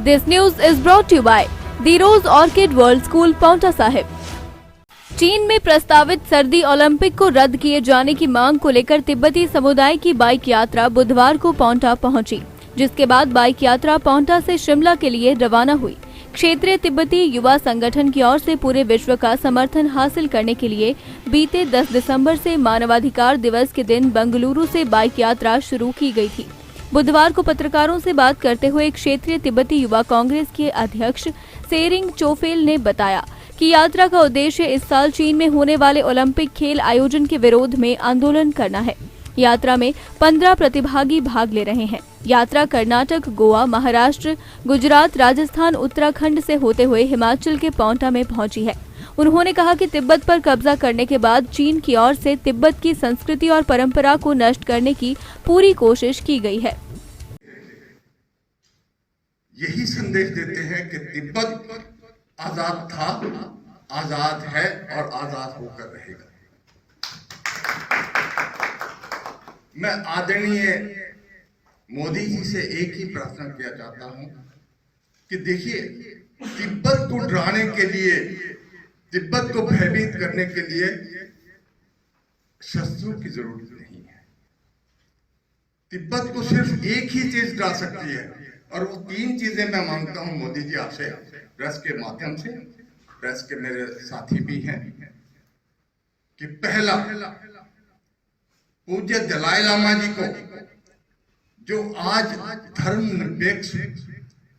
This news is brought to you by The Rose Orchid World School, Paonta Sahib. चीन में प्रस्तावित सर्दी ओलंपिक को रद्द किए जाने की मांग को लेकर तिब्बती समुदाय की बाइक यात्रा बुधवार को पांवटा पहुंची, जिसके बाद बाइक यात्रा पांवटा से शिमला के लिए रवाना हुई। क्षेत्रीय तिब्बती युवा संगठन की ओर से पूरे विश्व का समर्थन हासिल करने के लिए बीते 10 दिसंबर से मानवाधिकार दिवस के दिन बेंगलुरु से बाइक यात्रा शुरू की गई थी। बुधवार को पत्रकारों से बात करते हुए क्षेत्रीय तिब्बती युवा कांग्रेस के अध्यक्ष सेरिंग चोफेल ने बताया कि यात्रा का उद्देश्य इस साल चीन में होने वाले ओलंपिक खेल आयोजन के विरोध में आंदोलन करना है। यात्रा में 15 प्रतिभागी भाग ले रहे हैं। यात्रा कर्नाटक, गोवा, महाराष्ट्र, गुजरात, राजस्थान, उत्तराखंड से होते हुए हिमाचल के पांवटा में पहुंची है। उन्होंने कहा कि तिब्बत पर कब्जा करने के बाद चीन की ओर से तिब्बत की संस्कृति और परंपरा को नष्ट करने की पूरी कोशिश की गई है। यही संदेश देते हैं कि तिब्बत आजाद था, आजाद है और आजाद होकर रहेगा। मैं आदरणीय मोदी जी से एक ही प्रार्थना किया चाहता हूं कि देखिए, तिब्बत को डराने के लिए, तिब्बत को भयभीत करने के लिए शस्त्रों की जरूरत नहीं है। तिब्बत को सिर्फ एक ही चीज डरा सकती है, और वो 3 चीजें मैं मांगता हूं मोदी जी आपसे, प्रेस के माध्यम से, प्रेस के मेरे साथी भी हैं, कि पहला, पूज्य दलाई लामा जी को, जो आज धर्मनिरपेक्ष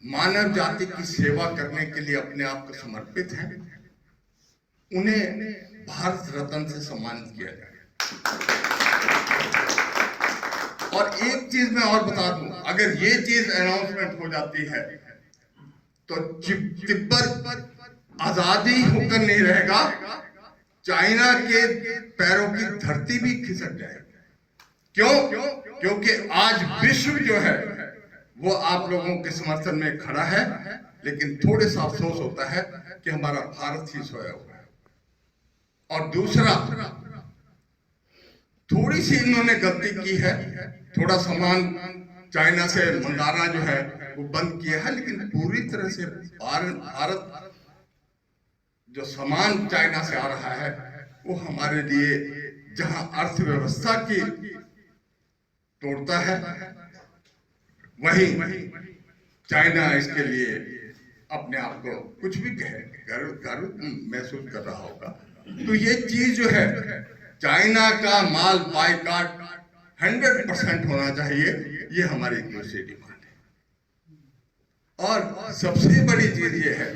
मानव जाति की सेवा करने के लिए अपने आप को समर्पित हैं, उन्हें भारत रत्न से सम्मानित किया जाए। और एक चीज मैं और बता दूं, अगर ये चीज अनाउंसमेंट हो जाती है तो तिब्बत आजादी होकर नहीं रहेगा, चाइना के पैरों की धरती भी खिसक जाएगी। क्यों? क्योंकि आज विश्व जो है वो आप लोगों के समर्थन में खड़ा है, लेकिन थोड़े सा अफसोस होता है कि हमारा भारत ही सोया हुआ है। और दूसरा, थोड़ी सी इन्होंने गलती की है, थोड़ा सामान चाइना से मंगाना जो है वो बंद किया है, लेकिन पूरी तरह से भारत जो सामान चाइना से आ रहा है वो हमारे लिए, जहां अर्थव्यवस्था की तोड़ता है, वहीं चाइना इसके लिए अपने आप को कुछ भी कहे, गर्व महसूस कर रहा होगा। तो ये चीज जो है, चाइना का माल बायकॉट 100% होना चाहिए, ये हमारी दूसरी डिमांड है। और सबसे बड़ी चीज ये है,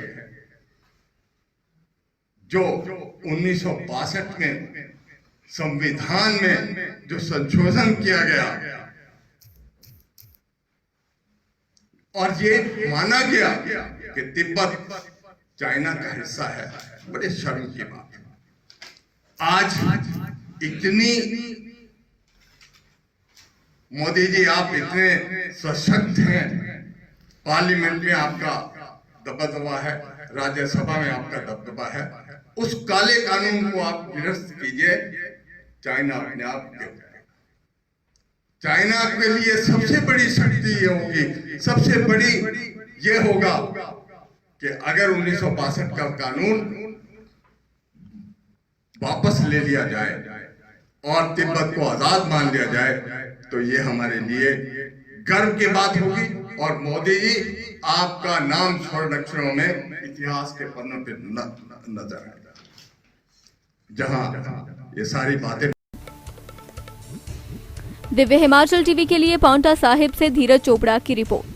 जो 1962 में संविधान में जो संशोधन किया गया और ये माना गया कि तिब्बत चाइना का हिस्सा है, बड़े शर्म की बात है। आज इतनी, मोदी जी आप इतने सशक्त हैं, पार्लियामेंट में आपका दबदबा है, राज्यसभा में आपका दबदबा है, उस काले कानून को आप निरस्त कीजिए, चाइना अपने आप गिर जाएगा। चाइना के लिए सबसे बड़ी शक्ति ये होगी, सबसे बड़ी ये होगा कि अगर 1962 का कानून वापस ले लिया जाए और तिब्बत को आजाद मान लिया जाए, तो ये हमारे लिए गर्व की बात होगी। और मोदी जी, आपका नाम स्वर्ण अक्षरों में इतिहास के पन्नों पे नजर आएगा, जहां ये सारी बातें। दिव्य हिमाचल टीवी के लिए पांवटा साहिब से धीरज चोपड़ा की रिपोर्ट।